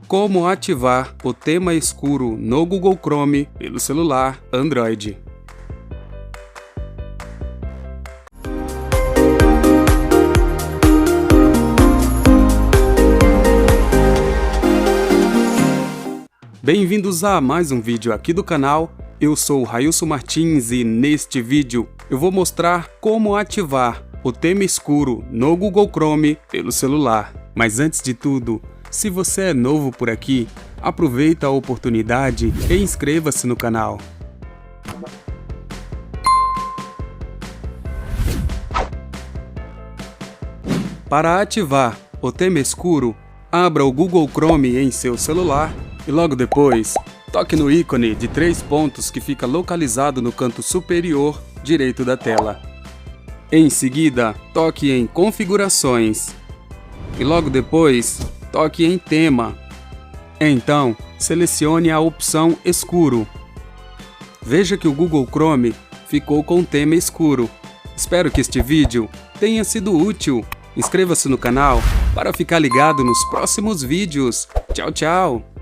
Como ativar o tema escuro no Google Chrome pelo celular Android. Bem-vindos a mais um vídeo aqui do canal. Eu sou o Railson Martins e neste vídeo eu vou mostrar como ativar o tema escuro no Google Chrome pelo celular. Mas antes de tudo, se você é novo por aqui, aproveita a oportunidade e inscreva-se no canal. Para ativar o tema escuro, abra o Google Chrome em seu celular e logo depois, toque no ícone de 3 pontos que fica localizado no canto superior direito da tela. Em seguida, toque em Configurações e logo depois, toque em Tema. Então, selecione a opção Escuro. Veja que o Google Chrome ficou com tema escuro. Espero que este vídeo tenha sido útil. Inscreva-se no canal para ficar ligado nos próximos vídeos. Tchau, tchau!